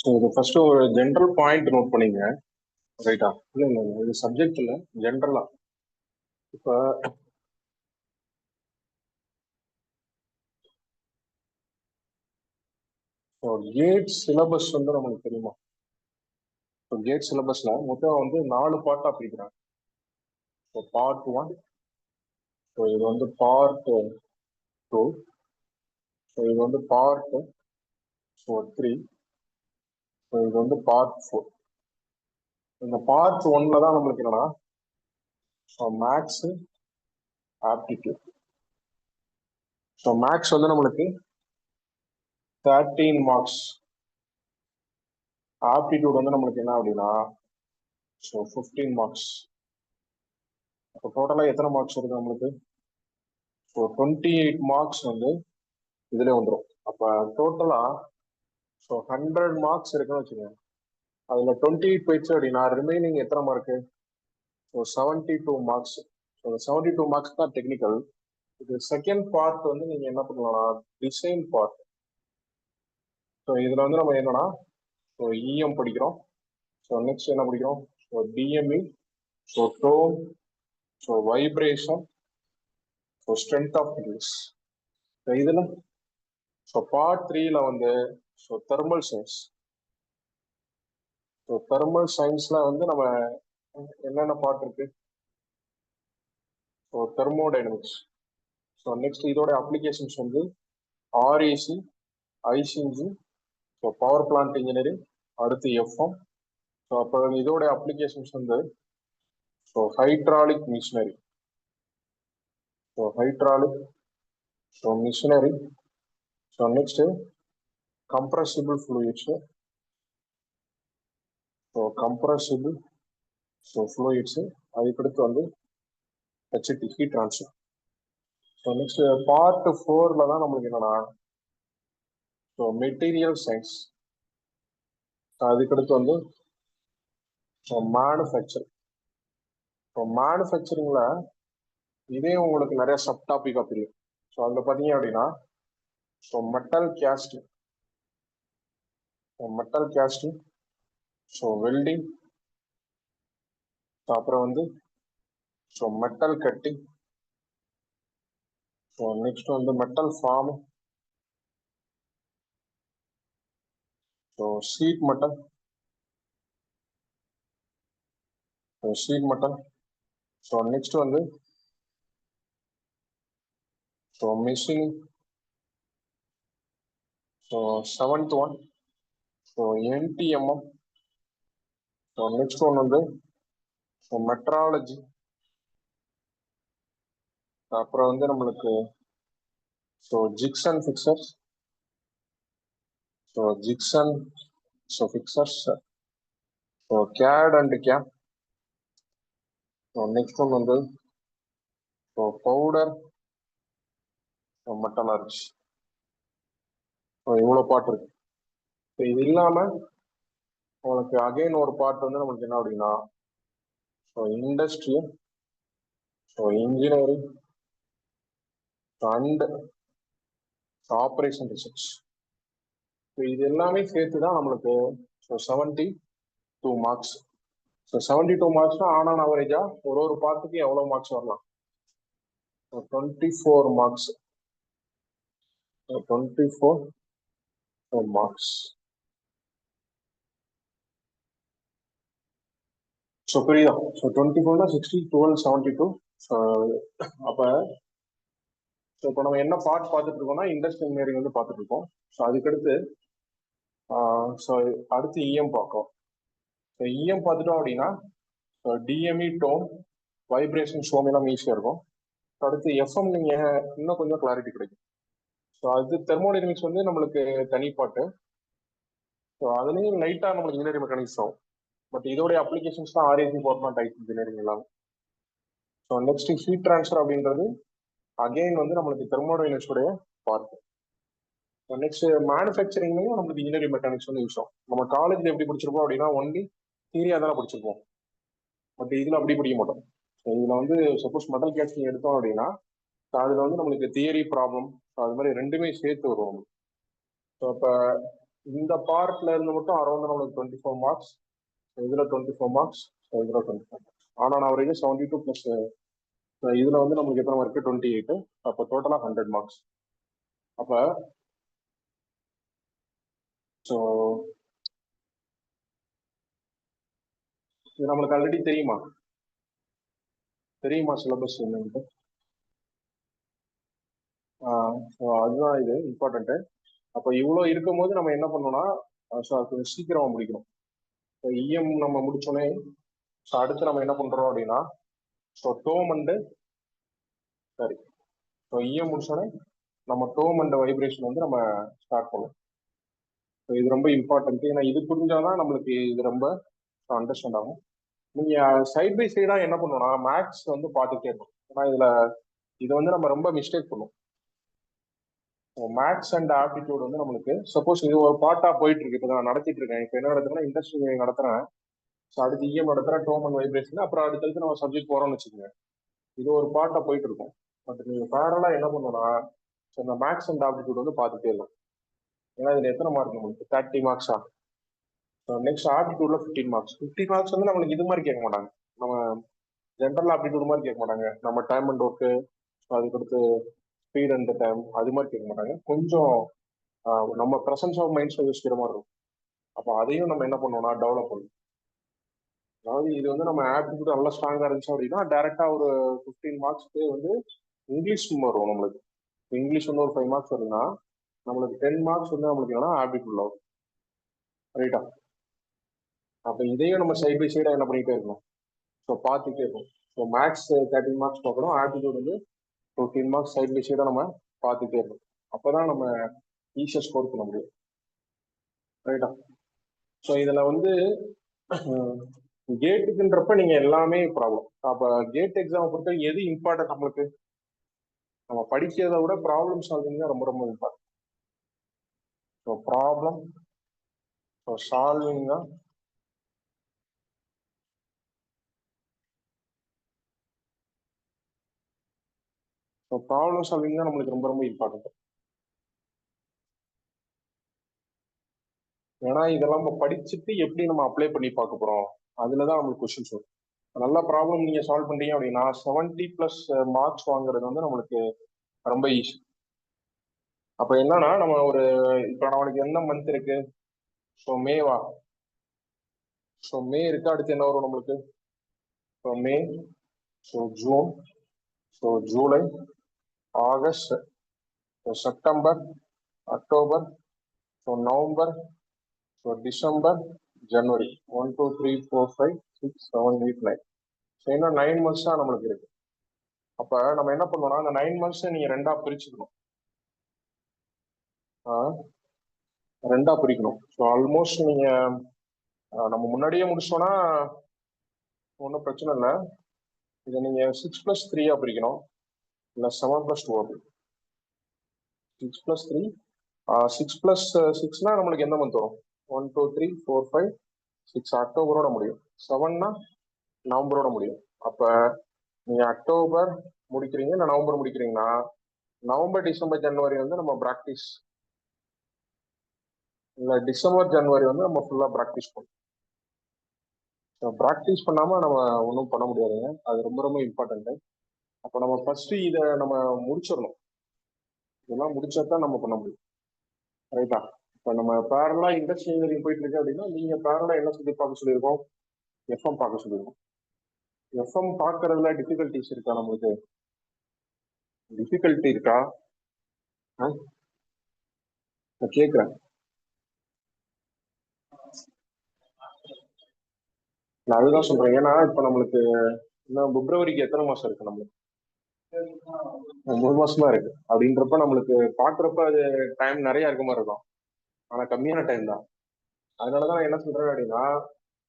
So இது first ஒரு general point note பண்ணிங்க. ரைட்டா? இல்லை இல்லை இல்லை, இது சப்ஜெக்ட் இல்லை, ஜென்ரலா. இப்போ கேட் சிலபஸ் வந்து நமக்கு தெரியுமா? இப்போ கேட் சிலபஸ்ல மொத்தம் வந்து 4 பார்ட்டா பிரிக்கிறாங்க. ஸோ பார்ட் 1, ஸோ இது வந்து பார்ட் 2, ஸோ இது வந்து பார்ட் 3, ஸோ இது வந்து பார்ட் 4. இந்த பார்ட் 1ல தான் நம்மளுக்கு என்னன்னா மேக்ஸ் ஆப்டிடியூட். ஸோ மேக்ஸ் வந்து நம்மளுக்கு 13 மார்க்ஸ், ஆப்டிடியூட் வந்து நம்மளுக்கு என்ன அப்படின்னா ஸோ 15 மார்க்ஸ். அப்போ டோட்டலாக எத்தனை மார்க்ஸ் வருது நம்மளுக்கு? ஸோ 28 மார்க்ஸ் வந்து இதுல வந்துடும். அப்போ டோட்டலாக ஸோ 100 மார்க்ஸ் இருக்குன்னு வச்சுக்கோங்க. அதில் 28 போயிடுச்சு அப்படின்னா ரிமைனிங் எத்தனை mark? So 72 marks. So 72 marks தான் டெக்னிக்கல். இது செகண்ட் பார்ட் வந்து நீங்கள் என்ன பண்ணலாம், டிசைன் பார்ட். ஸோ இதில் வந்து நம்ம என்னன்னா ஸோ இஎம் படிக்கிறோம். ஸோ நெக்ஸ்ட் என்ன படிக்கிறோம்? So TME, so tone, so vibration, so strength of materials. So இதில் ஸோ பார்ட் 3ல வந்து so thermal science. So thermal சயின்ஸ்ல வந்து நம்ம என்னென்ன பார்ட் இருக்கு? So thermodynamics. ஸோ நெக்ஸ்ட் இதோட அப்ளிகேஷன்ஸ் வந்து RAC, ICG, so power plant engineering, அடுத்து எஃப்எம். ஸோ அப்போ இதோட அப்ளிகேஷன்ஸ் வந்து so hydraulic machinery, so hydraulic, so machinery. So next compressible fluids, so compressible so fluids. அதுக்கடுத்து வந்து HT heat transfer. So next part 4ல தான் நம்மளுக்கு என்னன்னா ஸோ மெட்டீரியல் சயின்ஸ். அதுக்கடுத்து வந்து ஸோ மேனுஃபேக்சரிங். ஸோ மேனுஃபேக்சரிங்ல இதே உங்களுக்கு நிறைய சப் டாபிக் தெரியும். ஸோ அதில் பார்த்தீங்க அப்படின்னா so metal casting, metal casting, so welding, அப்புறம் வந்து so metal cutting, so next வந்து metal form, so sheet metal, so sheet metal. So next வந்து so machining. So 7th one so NTMM. So next one வந்து so metrology. அப்புறம் வந்து நம்மளுக்கு so jigs and fixtures, so jigs and so fixtures, so CAD and CAM. So next one வந்து so powder, so metallurgy. So இவ்வளோ part இருக்கு. So இது இல்லாமல் உங்களுக்கு அகைன் ஒரு பார்ட் வந்து நம்மளுக்கு என்ன அப்படின்னா so industrial, so engineering and operation research. So இது எல்லாமே சேர்த்து தான் நம்மளுக்கு ஸோ 72 மார்க்ஸ். ஸோ 72 மார்க்ஸ்னா ஆன் அவரேஜா ஒரு பார்ட்டுக்கு எவ்வளோ மார்க்ஸ் வரலாம்? 24 மார்க்ஸ். 24 மார்க்ஸ். ஸோ புரியுதா? ஸோ 24 60, 12, 72. ஸோ அப்போ ஸோ இப்போ நம்ம என்ன பார்ட் பார்த்துட்டு இருக்கோம்னா இண்டஸ்ட்ரியல் இன்ஜினியரிங் வந்து பார்த்துட்டு இருக்கோம். ஸோ அதுக்கடுத்து ஸோ அடுத்து இஎம் பார்க்கும். ஸோ இஎம் பார்த்துட்டோம் அப்படின்னா ஸோ டிஎம்இ, டோன், வைப்ரேஷன், ஷோமெல்லாம் ஈஸியாக இருக்கும். அடுத்து எஃப்எம் நீங்கள் இன்னும் கொஞ்சம் கிளாரிட்டி கிடைக்கும். ஸோ அது தெர்மோடைனமிக்ஸ் வந்து நம்மளுக்கு தனி பாட்டு. ஸோ அதுலேயும் லைட்டாக நம்மளுக்கு இன்ஜினியரிங் மெக்கானிக்ஸ் ஆகும். பட் இதோடைய அப்ளிகேஷன்ஸ் தான் ஆர்ஏசி, பவர் டைப் இன்ஜினியரிங் எல்லாம். ஸோ நெக்ஸ்ட் ஹீட் ட்ரான்ஸ்ஃபர் அப்படின்றது அகெயின் வந்து நம்மளுக்கு தெர்மோடைனமிக்ஸோடைய பார்ட். நெக்ஸ்ட் மேனுஃபேக்சரிங்லையும் நம்மளுக்கு இன்ஜினியரிங் மெக்கானிக்ஸ் வந்து யூஸ் ஆகும். நம்ம காலேஜ்ல எப்படி படிச்சிருப்போம் அப்படின்னா ஒன்லி தியரியா தானே படிச்சிருப்போம். பட் இதில் அப்படி படிக்க மாட்டோம். ஸோ இதில் வந்து சப்போஸ் மெட்டல் கேஸ்டிங் எடுத்தோம் அப்படின்னா அதில் வந்து நம்மளுக்கு தியரி ப்ராப்ளம் அது மாதிரி ரெண்டுமே சேர்த்து வரும். ஸோ இப்போ இந்த பார்ட்ல இருந்து மட்டும் அரௌண்ட் நம்மளுக்கு 24 மார்க்ஸ், இதுல 24 மார்க்ஸ், இதுல 24 மார்க்ஸ். ஆனா நான் ஒரு 72 பிளஸ் இதுல வந்து நமக்கு எத்தனை மார்க் 28, அப்போ டோட்டலா 100 மார்க்ஸ். அப்ப ஸோ இது நம்மளுக்கு ஆல்ரெடி தெரியுமா சிலபஸ் என்னன்ட்டு? அதுதான் இது இம்பார்ட்டன்ட்டு. அப்போ இவ்வளோ இருக்கும்போது நம்ம என்ன பண்ணோம்னா கொஞ்சம் சீக்கிரமா முடிக்கணும். இப்போ இஎம் நம்ம முடிச்சோடனே ஸோ அடுத்து நம்ம என்ன பண்றோம் அப்படின்னா ஸோ டோம் அண்டு சரி ஸோ இஎம் முடிச்சோடனே நம்ம டோம் அண்ட் வைப்ரேஷன் வந்து நம்ம ஸ்டார்ட் பண்ணணும். ஸோ இது ரொம்ப இம்பார்ட்டன்ட். ஏன்னா இது புரிஞ்சாதான் நம்மளுக்கு இது ரொம்ப அண்டர்ஸ்டாண்ட் ஆகும். நீங்க சைட் பை சைடா என்ன பண்ணணும்னா மேக்ஸ் வந்து பார்த்துட்டே இருக்கணும். ஏன்னா இதுல இதை வந்து நம்ம ரொம்ப மிஸ்டேக் பண்ணுவோம். மேத்ஸ் அண்ட் ஆப்டிடியூட் வந்து நம்மளுக்கு சப்போஸ் இது ஒரு பார்ட்டா போயிட்டு இருக்கு. இப்போ நான் நடத்திட்டு இருக்கேன். இப்போ என்ன நடத்துறேன்னா இண்டஸ்ட்ரி நடத்துறேன். ஸோ அடுத்து இஎம் நடத்துறேன், டோம் அண்ட் வைப்ரேஷன், அப்புறம் அடுத்தடுத்து நம்ம சப்ஜெக்ட் போறோம்னு வச்சுக்கோங்க. இது ஒரு பார்ட்டா போயிட்டு இருக்கும். பட் நீங்க பேரலா என்ன பண்ணணும்னா இந்த மேத்ஸ் அண்ட் ஆப்டிடியூட் வந்து பார்த்துட்டே இருக்கும். ஏன்னா இதுல எத்தனை மார்க் நம்மளுக்கு 30 மார்க்ஸா? நெக்ஸ்ட் ஆப்டிடியூட்ல 15 மார்க்ஸ். 15 மார்க்ஸ் வந்து நம்மளுக்கு இது மாதிரி கேட்க மாட்டாங்க. நம்ம ஜென்ரல் ஆப்டிடியூட் மாதிரி கேட்க மாட்டாங்க. நம்ம டைம் அண்ட் ஒர்க்கு, அதுக்கடுத்து ஸ்பீட் அண்ட் டைம் அது மாதிரி கேட்க மாட்டாங்க. கொஞ்சம் நம்ம ப்ரெசன்ஸ் ஆஃப் மைண்ட்ஸ் யோசிக்கிற மாதிரி இருக்கும். அப்போ அதையும் நம்ம என்ன பண்ணோம்னா டெவலப் பண்ணணும். அதாவது இது வந்து நம்ம ஆப்டிடியூட் நல்லா ஸ்ட்ராங்கா இருந்துச்சு அப்படின்னா டேரக்டா ஒரு 15 மார்க்ஸ்க்கு வந்து இங்கிலீஷ் வரும் நம்மளுக்கு. இங்கிலீஷ் வந்து ஒரு 5 மார்க்ஸ் வருதுன்னா நம்மளுக்கு 10 மார்க்ஸ் வந்து நம்மளுக்கு என்னன்னா ஆப்டிடியூட்ல வரும். ரைட்டா? அப்போ இதையும் நம்ம சைட் பை சைடா என்ன பண்ணிட்டே இருக்கணும், ஸோ பார்த்துட்டே இருக்கும். ஸோ மேக்ஸ் 13 மார்க்ஸ் பார்க்கணும், ஆப்டிடியூட் வந்து 15 மார்க்ஸ் சைட் பை சைடா நம்ம பார்த்துட்டே இருக்கணும். அப்போதான் நம்ம ஈஸியாக ஸ்கோர் பண்ண முடியும். ரைட்டா? ஸோ இதுல வந்து கேட்டுக்குன்றப்ப நீங்க எல்லாமே ப்ராப்ளம். அப்ப கேட் எக்ஸாம் பொறுத்த எது இம்பார்ட்டன்ட் நம்மளுக்கு? நம்ம படிக்கிறத விட ப்ராப்ளம் சால்விங் தான் ரொம்ப ரொம்ப இம்பார்ட்டன்ட். ஸோ ப்ராப்ளம் சால்விங் தான் ப்ராப்ளம் சால்விங் தான் நம்மளுக்கு ரொம்ப ரொம்ப இம்பார்ட்டன்ட். ஏன்னா இதெல்லாம் நம்ம படிச்சுட்டு எப்படி நம்ம அப்ளை பண்ணி பார்க்க போறோம், அதுலதான் நம்மளுக்கு கொஸ்டின்ஸ் வரும். நல்ல ப்ராப்ளம் நீங்க சால்வ் பண்றீங்க அப்படின்னா 70+ மார்க்ஸ் வாங்குறது வந்து நம்மளுக்கு ரொம்ப ஈஸி. அப்ப என்னன்னா நம்ம ஒரு இப்ப நம்மளுக்கு என்ன மந்த் இருக்கு? ஸோ மேவா? ஸோ மே இருக்கு. அடுத்து என்ன வரும் நம்மளுக்கு? So May, so June, so July, August, so September, October, so November, so December, January. 1 2 3 4 5 6 7 8 9. So இன்னும் 9 மந்த்ஸ் தான் நம்மளுக்கு இருக்கு. அப்ப நம்ம என்ன பண்ணோம்னா அந்த 9 மந்த்ஸ் நீங்க ரெண்டா பிரிச்சுக்கணும். ரெண்டா பிரிக்கணும். ஸோ ஆல்மோஸ்ட் நீங்க நம்ம முன்னாடியே முடிச்சோம்னா ஒன்றும் பிரச்சனை இல்லை. இதை நீங்க 6+3 பிரிக்கணும், இல்லை 7+2 அப்படி. 6+3 6+6னா நம்மளுக்கு எந்த மந்த் வரும்? 1 2 3 4 5 6 அக்டோபரோட முடியும். 7னா நவம்பரோட முடியும். அப்ப நீங்க அக்டோபர் முடிக்கிறீங்க இல்லை நவம்பர் முடிக்கிறீங்கன்னா நவம்பர் டிசம்பர் ஜனவரி வந்து நம்ம ப்ராக்டிஸ், இல்லை டிசம்பர் ஜனவரி வந்து நம்ம ஃபுல்லா ப்ராக்டிஸ் பண்ணுவோம். ப்ராக்டிஸ் பண்ணாம நம்ம ஒன்றும் பண்ண முடியாதுங்க. அது ரொம்ப ரொம்ப இம்பார்ட்டன்ட். அப்போ நம்ம ஃபர்ஸ்ட் இதை நம்ம முடிச்சிடணும். இதெல்லாம் முடிச்சா தான் நம்ம பண்ண முடியும். ரைட்டா? இப்போ நம்ம பேரலா இண்டஸ்ட்ரி இன்ஜினியரிங் போயிட்டு இருக்கு அப்படின்னா நீங்க பேரலா என்ன சொல்லி பார்க்க சொல்லியிருக்கோம்? எஃப்எம் பார்க்க சொல்லியிருக்கோம். எஃப்எம் பார்க்கறதுல டிஃபிகல்டிஸ் இருக்கா? நம்மளுக்கு டிஃபிகல்ட்டி இருக்கா? நான் கேட்குறேன். நான் அதுதான் சொல்றேன். ஏன்னா இப்போ நம்மளுக்கு இன்னும் பிப்ரவரிக்கு எத்தனை மாசம் இருக்கு? நம்மளுக்கு 3 மாசம் தான் இருக்கு. அப்படின்றப்ப நம்மளுக்கு பாக்குறப்ப அது டைம் நிறைய இருக்க மாதிரி இருக்கும். ஆனா கம்மியான டைம் தான். அதனாலதான் நான் என்ன சொல்றேன் அப்படின்னா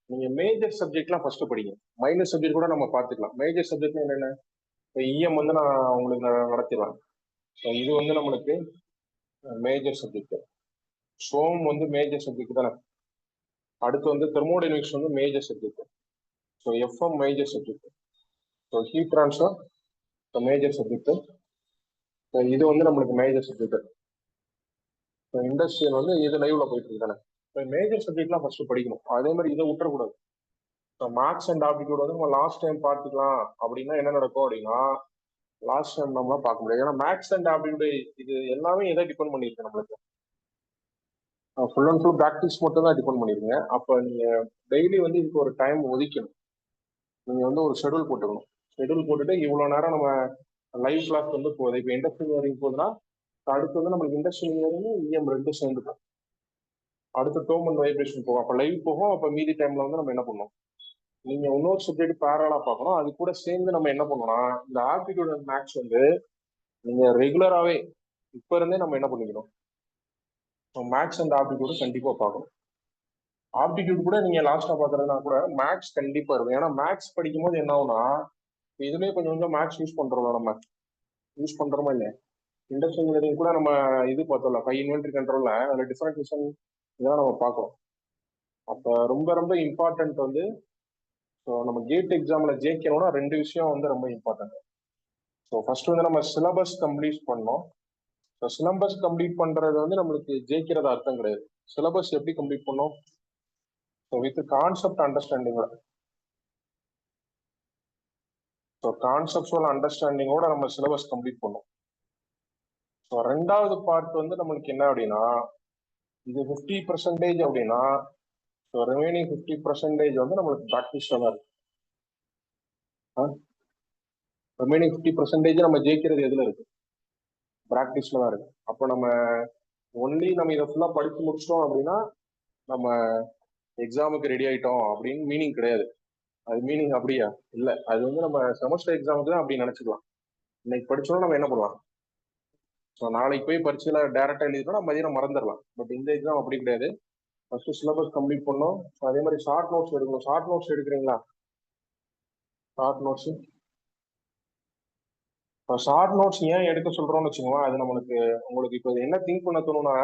நீங்க மேஜர் சப்ஜெக்ட்லாம் ஃபர்ஸ்ட் படிங்க. மைனர் சப்ஜெக்ட் கூட நம்ம பார்த்துக்கலாம். மேஜர் சப்ஜெக்ட் என்னென்ன? இப்போ இஎம் வந்து நான் உங்களுக்கு நடத்திடுவேன். இது வந்து நம்மளுக்கு மேஜர் சப்ஜெக்ட். சோம் வந்து மேஜர் சப்ஜெக்ட் தானே. அடுத்து வந்து தெர்மோடைனமிக்ஸ் வந்து major subject. So FM major subject. So heat transfer major subject. இது வந்து நம்மளுக்கு மேஜர் சப்ஜெக்ட். இப்போ இண்டஸ்ட்ரியல் வந்து இது லைவ்ல போயிட்டு இருக்கானே. இப்போ மேஜர் சப்ஜெக்ட்லாம் ஃபர்ஸ்ட் படிக்கணும். அதே மாதிரி இதை விட்டுறக்கூடாது. இப்போ மேக்ஸ் அண்ட் ஆப்டிடியூட் வந்து நம்ம லாஸ்ட் டைம் பார்த்துக்கலாம் அப்படின்னா என்ன நடக்கும் அப்படின்னா, லாஸ்ட் டைம் நம்மளால பார்க்க முடியாது. ஏன்னா மேக்ஸ் அண்ட் ஆப்டிடியூட் இது எல்லாமே எதை டிபெண்ட் பண்ணியிருக்கு நம்மளுக்கு, ஃபுல் அண்ட் ஃபுல் ப்ராக்டிஸ் மட்டும் தான் டிபெண்ட் பண்ணிருங்க. அப்போ நீங்க டெய்லி வந்து இதுக்கு ஒரு டைம் ஒதுக்கணும். நீங்க வந்து ஒரு ஷெடியூல் போட்டுக்கணும். ஷெடியூல் போட்டுட்டு இவ்வளவு நேரம் நம்ம லைவ் கிளாஸ் வந்து போகுது. இப்போ இண்டஸ்ட்ரியல் இன்ஜினியரிங் போகுதுன்னா அடுத்து வந்து நம்மளுக்கு இண்டஸ்ட்ரியல் இன்ஜினியரிங் இஎம் ரெண்டும் சேர்ந்துக்கும். அடுத்து டோம் அண்ட் வைப்ரேஷன் போகும். அப்போ லைவ் போகும். அப்போ மீதி டைம்ல வந்து நம்ம என்ன பண்ணணும், நீங்க இன்னொரு சப்ஜெக்ட் பேரலா பார்க்கணும். அது கூட சேர்ந்து நம்ம என்ன பண்ணணும்னா இந்த ஆப்டிடியூட் அண்ட் மேக்ஸ் வந்து நீங்க ரெகுலராகவே இப்ப இருந்தே நம்ம என்ன பண்ணிக்கணும், மேக்ஸ் அண்ட் ஆப்டிடியூட் கண்டிப்பா பார்க்கணும். ஆப்டிடியூட் கூட நீங்க லாஸ்டா பாக்குறதுனா கூட மேக்ஸ் கண்டிப்பா இருக்கும். ஏன்னா மேக்ஸ் படிக்கும் போது என்ன ஆகும்னா, இதுலயே கொஞ்சம் கொஞ்சம் மேக்ஸ் யூஸ் பண்றோம், நம்ம யூஸ் பண்றோமா இல்லையா. இண்டஸ்ட்ரியல் இன்ஜினியரிங் கூட நம்ம இது பார்த்தோம்ல, ஹை இன்வென்டரி கண்ட்ரோல்ல அதில் டிஃபரன்ஷியேஷன் இதெல்லாம் நம்ம பார்க்கறோம். அப்போ ரொம்ப ரொம்ப இம்பார்ட்டன்ட் வந்து, ஸோ நம்ம கேட் எக்ஸாம்ல ஜெயிக்கணும்னா ரெண்டு விஷயம் வந்து ரொம்ப இம்பார்ட்டன்ட். ஸோ ஃபர்ஸ்ட் வந்து நம்ம சிலபஸ் கம்ப்ளீட் பண்ணோம். ஸோ சிலபஸ் கம்ப்ளீட் பண்றது வந்து நம்மளுக்கு ஜெயிக்கிறது அர்த்தம் கிடையாது. சிலபஸ் எப்படி கம்ப்ளீட் பண்ணோம், ஸோ வித் கான்செப்ட் அண்டர்ஸ்டாண்டிங்கோட. ஸோ கான்செப்டுவல் அண்டர்ஸ்டாண்டிங்கோட நம்ம சிலபஸ் கம்ப்ளீட் பண்ணோம். ஸோ ரெண்டாவது பார்ட் வந்து நம்மளுக்கு என்ன அப்படின்னா, இது 50% அப்படின்னா, ஸோ ரிமைனிங் 50% வந்து நம்மளுக்கு ப்ராக்டிஸ்ல தான் இருக்கு. ரிமைனிங் 50% நம்ம ஜெயிக்கிறது எதுல இருக்கு, ப்ராக்டிஸ்ல தான் இருக்கு. அப்போ நம்ம ஒன்லி நம்ம இதை ஃபுல்லா படிச்சு முடிச்சிட்டோம் அப்படின்னா நம்ம எக்ஸாமுக்கு ரெடி ஆயிட்டோம் அப்படின்னு மீனிங் கிடையாது. அது மீனிங் அப்படியா இல்லை. அது வந்து நம்ம செமஸ்டர் எக்ஸாமுக்கு தான் அப்படி நினைச்சுக்கலாம். இன்னைக்கு படிச்சோம்னா நம்ம என்ன பண்ணலாம், ஸோ நாளைக்கு போய் பரீட்சையில டேரக்டா எழுதிட்டோம்னா மதியம் மறந்துடலாம். பட் இந்த எக்ஸாம் அப்படி கிடையாது. ஃபர்ஸ்ட் சிலபஸ் கம்ப்ளீட் பண்ணோம். அதே மாதிரி ஷார்ட் நோட்ஸ் எடுக்கணும். ஷார்ட் நோட்ஸ் எடுக்கிறீங்களா, ஷார்ட் நோட்ஸ். இப்போ ஷார்ட் நோட்ஸ் ஏன் எடுக்க சொல்றோம்னு வச்சுக்கோங்க, அது நம்மளுக்கு உங்களுக்கு இப்போ என்ன திங்க் பண்ண தோணும்னா,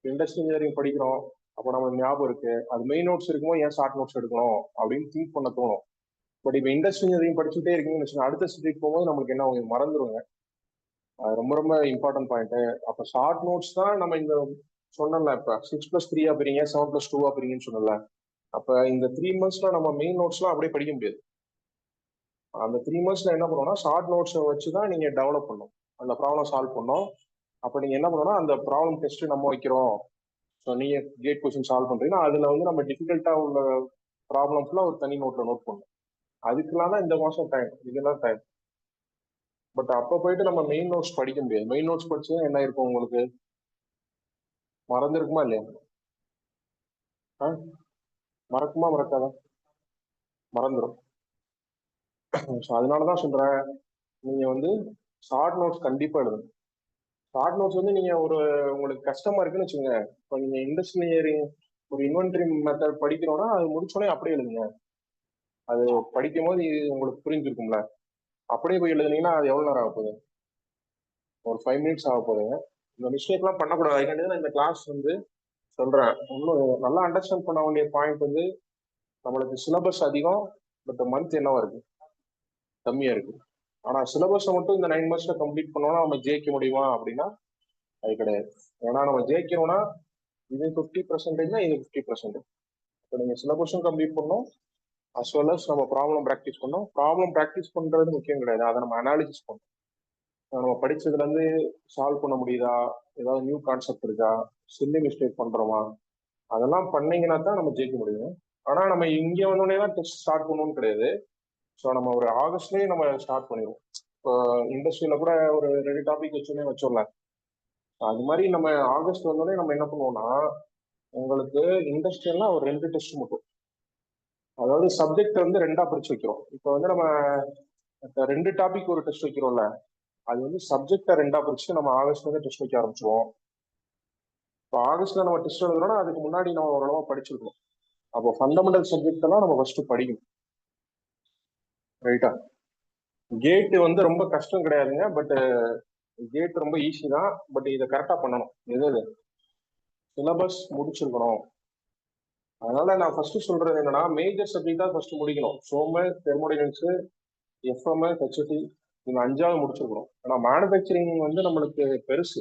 இண்டஸ்ட்ரியல் இன்ஜினியரிங் படிக்கிறோம், அப்போ நம்ம ஞாபகம் இருக்கு, அது மெயின் நோட்ஸ் இருக்கும்போது ஏன் ஷார்ட் நோட்ஸ் எடுக்கணும் அப்படின்னு திங்க் பண்ண தோணும். பட் இப்போ இண்டஸ்ட்ரியல் இன்ஜினியரிங் படிச்சுட்டே இருக்கீங்கன்னு வச்சுக்கோங்க, அடுத்த சப்ஜெக்ட் போகும்போது நம்மளுக்கு என்ன ஆகும், மறந்துடுங்க. அது ரொம்ப ரொம்ப இம்பார்ட்டன்ட் பாயிண்ட். அப்போ ஷார்ட் நோட்ஸ் தான் நம்ம இந்த சொன்னல, இப்போ 6+3 பிரிங்க 7+2 பிரிங்கன்னு சொன்னல. அப்போ இந்த 3 monthsல நம்ம மெயின் நோட்ஸ்லாம் அப்படியே படிக்க முடியாது. அந்த 3 monthsல என்ன பண்ணுவோம்னா ஷார்ட் நோட்ஸை வச்சு தான் நீங்க டெவலப் பண்ணும், அந்த ப்ராப்ளம் சால்வ் பண்ணோம். அப்போ நீங்க என்ன பண்ணணும்னா அந்த ப்ராப்ளம் டெஸ்ட் நம்ம வைக்கிறோம். ஸோ நீங்க கேட் கொஸ்டின் சால்வ் பண்றீங்கன்னா அதுல வந்து நம்ம டிஃபிகல்ட்டா உள்ள ப்ராப்ளம்ஸ்லாம் ஒரு தனி நோட்ல நோட் பண்ணணும். அதுக்கெல்லாம் தான் இந்த மாசம் டைம், இதெல்லாம் டைம். பட் அப்போ போயிட்டு நம்ம மெயின் நோட்ஸ் படிக்க முடியாது. மெயின் நோட்ஸ் படிச்சு என்ன இருக்கும் உங்களுக்கு, மறந்துருக்குமா இல்லையா, மறக்குமா மறக்காதா, மறந்துடும். ஸோ அதனாலதான் சொல்றேன், நீங்க வந்து ஷார்ட் நோட்ஸ் கண்டிப்பா எழுதணும். ஷார்ட் நோட்ஸ் வந்து நீங்க ஒரு உங்களுக்கு கஷ்டமா இருக்குன்னு வச்சுங்க, இப்போ நீங்க இண்டஸ்ட்ரியல் ஒரு இன்வென்டரி மெத்தட் படிக்கிறோம்னா அது முடிச்சோடனே அப்படியே எழுதுங்க. அது படிக்கும் போது உங்களுக்கு புரிஞ்சிருக்கும்ல, அப்படியே போய் எழுதுனீங்கன்னா அது எவ்வளவு நேரம் ஆக போகுது, ஒரு 5 minutes ஆக போகுதுங்க. இந்த மிஸ்டேக்லாம் பண்ணக்கூடாது. அதுக்காண்டி தான் இந்த கிளாஸ் வந்து சொல்றேன். இன்னும் நல்லா அண்டர்ஸ்டாண்ட் பண்ண வேண்டிய பாயிண்ட் வந்து, நம்மளுக்கு சிலபஸ் அதிகம், பட் மந்த் என்னவா இருக்கு, கம்மியா இருக்கு. ஆனா சிலபஸை மட்டும் இந்த 9 monthsல கம்ப்ளீட் பண்ணோம்னா நம்ம ஜெயிக்க முடியுமா அப்படின்னா அது கிடையாது. ஏன்னா நம்ம ஜெயிக்கணும்னா இது 50%னா இது 50%. இப்போ நீங்க சிலபஸும் கம்ப்ளீட் பண்ணணும், அஸ் வெல் அஸ் நம்ம ப்ராப்ளம் ப்ராக்டிஸ் பண்ணோம். ப்ராப்ளம் ப்ராக்டிஸ் பண்றது முக்கியம் கிடையாது, அதை நம்ம அனாலிசிஸ் பண்ணணும். நம்ம படிச்சதுல இருந்து சால்வ் பண்ண முடியுதா, ஏதாவது நியூ கான்செப்ட் இருக்கா, சில்லி மிஸ்டேக் பண்றோமா, அதெல்லாம் பண்ணீங்கன்னா தான் நம்ம ஜெயிக்க முடியும். ஆனா நம்ம இங்க வந்தோடனே தான் டெஸ்ட் ஸ்டார்ட் பண்ணணும்னு கிடையாது. ஸோ நம்ம ஒரு ஆகஸ்ட்லயே நம்ம ஸ்டார்ட் பண்ணிடுவோம். இப்போ இண்டஸ்ட்ரியில கூட ஒரு 2 டாபிக் வச்சோன்னே வச்சோம்ல, அது மாதிரி நம்ம ஆகஸ்ட் வந்தோடனே நம்ம என்ன பண்ணுவோம்னா, உங்களுக்கு இண்டஸ்ட்ரியல்னா ஒரு 2 டெஸ்ட் மட்டும், அதாவது சப்ஜெக்ட் வந்து 2ஆ பிரிச்சு வைக்கிறோம். இப்போ வந்து நம்ம 2 டாபிக் ஒரு டெஸ்ட் வைக்கிறோம்ல, அது வந்து சப்ஜெக்டை 2ஆ பிரிச்சு நம்ம ஆகஸ்ட்ல இருந்து டெஸ்ட் வைக்க ஆரம்பிச்சிருவோம். இப்போ ஆகஸ்ட்ல நம்ம டெஸ்ட் எழுதுறோம்னா அதுக்கு முன்னாடி நம்ம ஓரளவு படிச்சிருக்கோம். அப்போ ஃபண்டமெண்டல் சப்ஜெக்ட் எல்லாம் நம்ம ஃபர்ஸ்ட் படிக்கணும், ரைட்டா. கேட் வந்து ரொம்ப கஷ்டம் கிடையாதுங்க, பட் கேட் ரொம்ப ஈஸி தான். பட் இதை கரெக்டா பண்ணணும். எது சிலபஸ் முடிச்சிருக்கணும். அதனால நான் ஃபர்ஸ்ட் சொல்றது என்னன்னா, மேஜர் சப்ஜெக்ட் தான் ஃபர்ஸ்ட் முடிக்கணும். சோமு, தெர்மோடைனமிக்ஸ், எஃப்எம், ஹெச்டி, நீங்க 5ஆவது முடிச்சிருக்கணும். ஆனா மேனுஃபேக்சரிங் வந்து நம்மளுக்கு பெருசு.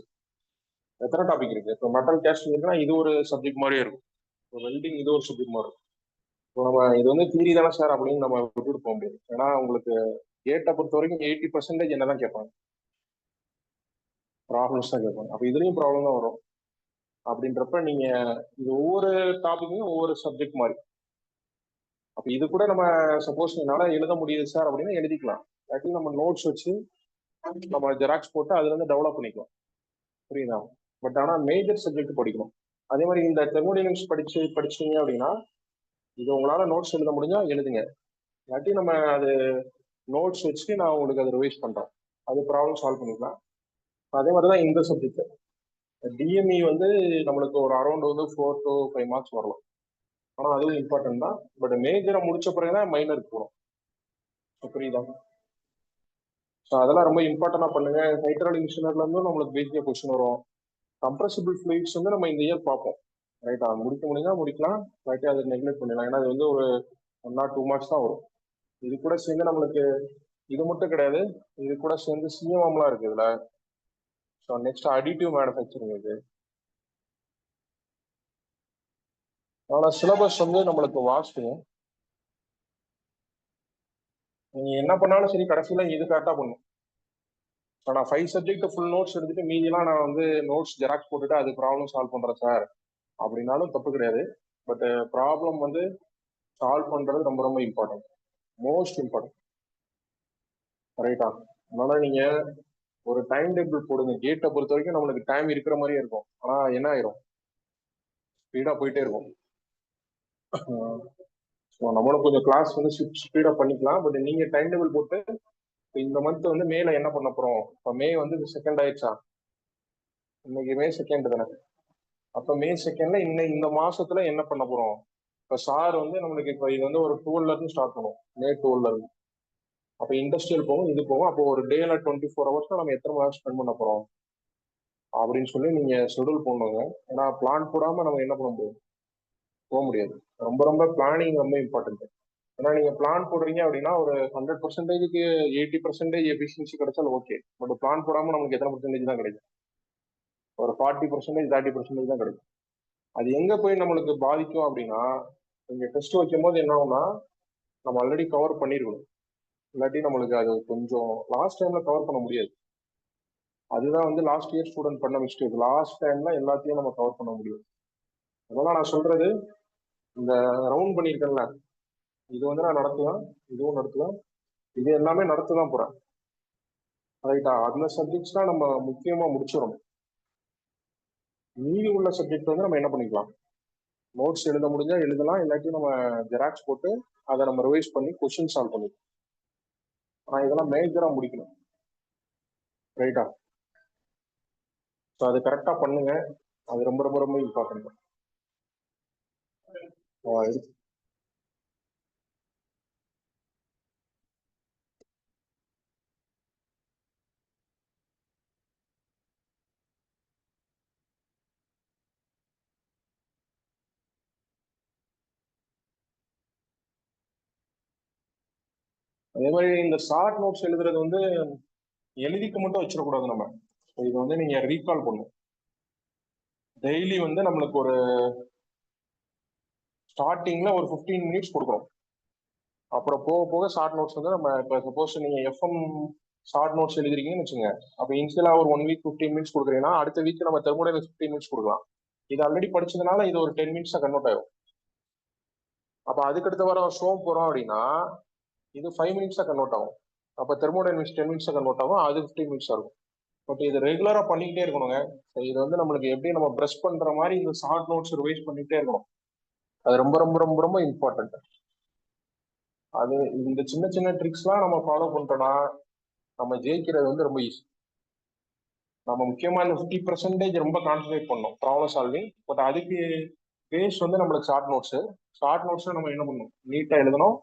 எத்தனை டாபிக் இருக்கு? இப்போ மெட்டல் கேஸ்டிங் இருக்குன்னா இது ஒரு சப்ஜெக்ட் மாதிரியே இருக்கும். இப்போ வெல்டிங் இது ஒரு சப்ஜெக்ட் மாதிரி இருக்கும். இப்போ நம்ம இது வந்து தியரி தானே சார் அப்படின்னு நம்ம விட்டுட்டு போக முடியாது. ஏன்னா உங்களுக்கு கேட்டை பொறுத்த வரைக்கும் 80% என்னதான் கேட்பாங்க, ப்ராப்ளம்ஸ் தான் கேட்பாங்க. அப்போ இதுலயும் ப்ராப்ளம் தான் வரும். அப்படின்றப்ப நீங்க இது ஒவ்வொரு டாபிக்கும் ஒவ்வொரு சப்ஜெக்ட் மாதிரி. அப்போ இது கூட நம்ம சப்போஸ் என்னால எழுத முடியுது சார் அப்படின்னா எழுதிக்கலாம். இல்லாட்டி நம்ம நோட்ஸ் வச்சு நம்ம ஜெராக்ஸ் போட்டு அதுல இருந்து டெவலப் பண்ணிக்கலாம். புரியுதா? பட் ஆனால் மேஜர் சப்ஜெக்ட் படிக்கணும். அதே மாதிரி இந்த தெர்மோடைனமிக்ஸ் படிச்சீங்க அப்படின்னா இது உங்களால நோட்ஸ் எழுத முடிஞ்சா எழுதுங்க. இல்லாட்டி நம்ம அது நோட்ஸ் வச்சு நான் உங்களுக்கு அதை ரிவைஸ் பண்றேன், அது ப்ராப்ளம் சால்வ் பண்ணிக்கலாம். அதே மாதிரி தான் இந்த சப்ஜெக்ட் டிஎம்இ வந்து நம்மளுக்கு ஒரு அரௌண்ட் வந்து 4 to 5 மார்க்ஸ் வரலாம். ஆனால் அதுவும் இம்பார்ட்டன்ட் தான். பட் மேஜரை முடிச்ச பிறகுதான் மைனருக்கு போகிறோம். புரியுதா? ஸோ அதெல்லாம் ரொம்ப இம்பார்ட்டண்டா பண்ணுங்க. ஹைட்ராலிக் மிஷினர்ல இருந்தும் நம்மளுக்கு பேசிக்காக கொஸ்டின் வரும். கம்ப்ரசிபிள் ஃப்ளூயிட்ஸ் வந்து நம்ம இந்த இயர் பார்ப்போம். ரைட்டா? முடிக்க முடிஞ்சா முடிக்கலாம், இல்லாட்டி அதை நெக்லெக்ட் பண்ணிடலாம். ஏன்னா அது வந்து ஒரு 1 or 2 மார்க்ஸ் தான் வரும். இது கூட சேர்ந்து நம்மளுக்கு இது மட்டும் கிடையாது, இது கூட சேர்ந்து சிஎம்எம்லாம் இருக்கு இதுல. ஸோ நெக்ஸ்ட் அடிட்டிவ் மேனுஃபேக்சரிங் இது. ஆனால் சிலபஸ் வந்து நம்மளுக்கு வாஸ்ட்டுங்க. நீங்க என்ன பண்ணாலும் சரி கடைசியில இது கரெக்டாக பண்ணும். ஸோ நான் 5 சப்ஜெக்ட் ஃபுல் நோட்ஸ் எடுத்துட்டு மீதியெல்லாம் நான் வந்து நோட்ஸ் ஜெராக்ஸ் போட்டுட்டு அது ப்ராப்ளம் சால்வ் பண்றேன் சார் அப்படின்னாலும் தப்பு கிடையாது. பட் ப்ராப்ளம் வந்து சால்வ் பண்றது ரொம்ப ரொம்ப இம்பார்ட்டன்ட், மோஸ்ட் இம்பார்ட்டன்ட். ரைட்டா? அதனால நீங்க ஒரு டைம் டேபிள் போடுங்க. கேட்டை பொறுத்த வரைக்கும் நம்மளுக்கு டைம் இருக்கிற மாதிரியே இருக்கும், ஆனா என்ன ஆயிரும், ஸ்பீடா போயிட்டே இருக்கும். நம்மளும் கொஞ்சம் கிளாஸ் வந்து ஸ்பீடா பண்ணிக்கலாம். பட் நீங்க டைம் டேபிள் போட்டு இந்த மந்த் வந்து மேல என்ன பண்ண போறோம், இப்போ மே வந்து செகண்ட் ஆயிடுச்சா, இன்னைக்கு மே செகண்ட் தானே, அப்ப மே செகண்ட்ல இந்த மாசத்துல என்ன பண்ண போறோம். இப்ப சார் வந்து நம்மளுக்கு இப்ப இது வந்து ஒரு 12ல இருந்து ஸ்டார்ட் பண்ணுவோம், மே 12ல இருந்து. அப்ப இண்டஸ்ட்ரியல் போகும், இது போகும். அப்போ ஒரு டேல 24 ஹவர்ஸ்ல நம்ம எத்தனை மணி நேரம் ஸ்பெண்ட் பண்ண போறோம் அப்படின்னு சொல்லி நீங்க ஷெடியூல் பண்ணுங்க. ஏன்னா பிளான் போடாம நம்ம என்ன பண்ண முடியும், போக முடியாது. ரொம்ப ரொம்ப பிளானிங் ரொம்ப இம்பார்ட்டன்ட். ஏன்னா நீங்க பிளான் போடுறீங்க அப்படின்னா ஒரு 100%க்கு 80% எஃபிஷியன்சி கிடைச்சாலும் ஓகே. பட் பிளான் போடாம நமக்கு எத்தனை பர்சன்டேஜ் தான் கிடைக்கும், ஒரு 40%, 30% தான் கிடைக்கும். அது எங்க போய் நம்மளுக்கு பாதிக்கும் அப்படின்னா, நீங்க டெஸ்ட் வைக்கும் போது என்ன ஆகும்னா நம்ம ஆல்ரெடி கவர் பண்ணிருக்கணும். இல்லாட்டி நம்மளுக்கு அது கொஞ்சம் லாஸ்ட் டைம்ல கவர் பண்ண முடியாது. அதுதான் வந்து லாஸ்ட் இயர் ஸ்டூடெண்ட் பண்ண மிஸ்டேக். லாஸ்ட் டைம்ல எல்லாத்தையும் நம்ம கவர் பண்ண முடியும். அதெல்லாம் நான் சொல்றது, இந்த ரவுண்ட் பண்ணியிருக்கேன்ல, இது வந்து நான் நடத்துவேன், இதுவும் நடத்துவேன், இது எல்லாமே நடத்ததான் போறேன். ரைட்டா? அந்த சப்ஜெக்ட்ஸ் தான் நம்ம முக்கியமா முடிச்சிடணும். மீதி உள்ள சப்ஜெக்ட் வந்து நம்ம என்ன பண்ணிக்கலாம், நோட்ஸ் எழுத முடிஞ்சா எழுதலாம், இல்லாட்டி நம்ம ஜெராக்ஸ் போட்டு அதை நம்ம ரிவைஸ் பண்ணி கொஸ்டின் சால்வ் பண்ணிக்கலாம். ஆனா இதெல்லாம் மேஜரா முடிக்கணும். ரைட்டா? ஸோ அது கரெக்டா பண்ணுங்க, அது ரொம்ப ரொம்ப ரொம்ப இம்பார்ட்டன்ட். அதே மாதிரி இந்த ஷார்ட் நோட்ஸ் எழுதுறது வந்து எழுதிக்கு மட்டும் வச்சிடக்கூடாது நம்ம. இது வந்து நீங்க ரீகால் பண்ணும். டெய்லி வந்து நம்மளுக்கு ஒரு ஸ்டார்டிங்ல ஒரு 15 மினிட்ஸ் கொடுக்குறோம். அப்புறம் போக போக ஷார்ட் நோட்ஸ் வந்து நம்ம இப்போ சப்போஸ் நீங்க எஃப்எம் ஷார்ட் நோட்ஸ் எழுதிருக்கீங்கன்னு வச்சுங்க, அப்போ இன்ஸ்டலா ஒரு 1 வீக் 15 மினிட்ஸ் கொடுக்குறீங்கன்னா அடுத்த வீக் நம்ம தெர்மோடைனமிக்ஸ் 15 மினிட்ஸ் கொடுக்கலாம். இது ஆல்ரெடி படிச்சதுனால இது ஒரு 10 மினிட்ஸ் கன்வெர்ட் ஆகும். அப்போ அதுக்கடுத்த வாரம் ஷோ போறோம் அப்படின்னா இது 5 மினிட்ஸா கன்வெர்ட் ஆகும். அப்போ தெர்மோடைனமிக்ஸ் 10 மினிட்ஸா கன்வெர்ட் ஆகும், அது 15 மினிட்ஸ் ஆகும். பட் இது ரெகுலரா பண்ணிக்கிட்டே இருக்கணுங்க. இது வந்து நம்மளுக்கு எப்படி நம்ம ப்ரெஷ் பண்ற மாதிரி இந்த ஷார்ட் நோட்ஸ் ரிவைஸ் பண்ணிக்கிட்டே இருக்கணும். அது ரொம்ப ரொம்ப ரொம்ப ரொம்ப இம்பார்ட்டன்ட். அது இந்த சின்ன சின்ன ட்ரிக்ஸ்லாம் நம்ம ஃபாலோ பண்ணிட்டோம்னா நம்ம ஜெயிக்கிறது வந்து ரொம்ப ஈஸி. நம்ம முக்கியமா இந்த 50% ரொம்ப கான்சன்ட்ரேட் பண்ணோம் ப்ராப்ளம் சால்விங். பட் அதுக்கு பேஸ் வந்து நம்மளுக்கு ஷார்ட் நோட்ஸ். ஷார்ட் நோட்ஸ் நம்ம என்ன பண்ணணும், நீட்டா எழுதணும்.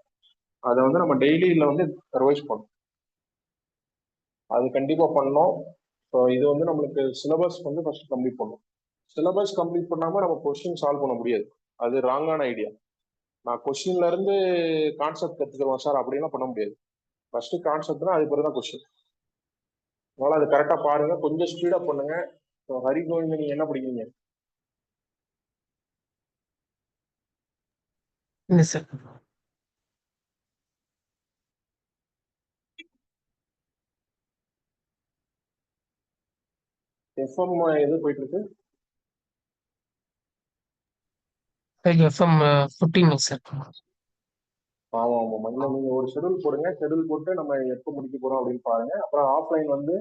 அதை வந்து நம்ம டெய்லியில வந்து ரிவைஸ் பண்ணணும். அது கண்டிப்பா பண்ணணும். ஸோ இது வந்து நம்மளுக்கு சிலபஸ் வந்து ஃபர்ஸ்ட் கம்ப்ளீட் பண்ணணும். சிலபஸ் கம்ப்ளீட் பண்ணாம நம்ம கொஸ்டின் சால்வ் பண்ண முடியாது, அது ராங்கான ஐடியா. நான் கொஸ்டின்ல இருந்து கான்செப்ட் கத்துக்கிறோம் சார் அப்படின்லாம் பண்ண முடியாது. ஃபர்ஸ்ட் கான்செப்ட் தான், அது பிறகு தான் கொஸ்டின். அதனால அது கரெக்டா பாருங்க, கொஞ்சம் ஸ்பீடா பண்ணுங்க. ஸோ ஹரி கோவிந்த் நீங்க என்ன படிக்கிறீங்க? இல்லை சார். எஃப்எம் எது போயிட்டு இருக்கு? FM 15 sir. ஆமா ஆமா, இல்லை நீங்க ஒரு ஷெடியூல் போடுங்க, ஷெடியூல் போட்டு நம்ம எப்போ முடிக்க போறோம் அப்படின்னு பாருங்க. அப்புறம் ஆஃப்லைன் வந்து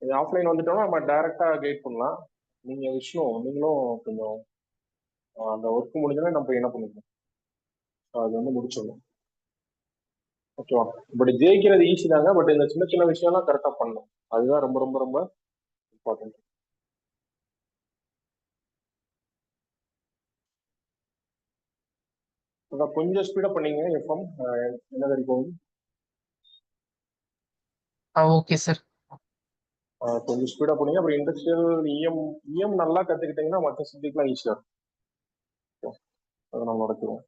ஆஃப்லைன் வந்துட்டோம்னா நம்ம டைரக்டா கைட் பண்ணலாம். நீங்க விஷ்ணு நீங்களும் கொஞ்சம் அந்த ஒர்க் முடிஞ்சோன்னா நம்ம என்ன பண்ணிக்கலாம், அது வந்து முடிச்சிடணும். ஓகேவா? பட் ஜெயிக்கிறது ஈஸி தாங்க, பட் இந்த சின்ன சின்ன விஷயம்லாம் கரெக்டாக பண்ணணும். அதுதான் ரொம்ப ரொம்ப ரொம்ப இம்பார்ட்டன்ட். அதான் கொஞ்சம் ஸ்பீடப் பண்ணீங்க எஃப்எம் என்ன வரைக்கும். Okay sir. கொஞ்சம் ஸ்பீடப் பண்ணீங்க. அப்புறம் இண்டஸ்ட்ரியல் இஎம் நல்லா கற்றுக்கிட்டீங்கன்னா மற்ற சப்ஜெக்ட்லாம் ஈஸியாக இருக்கும். அதை நம்ம நடத்துவோம்.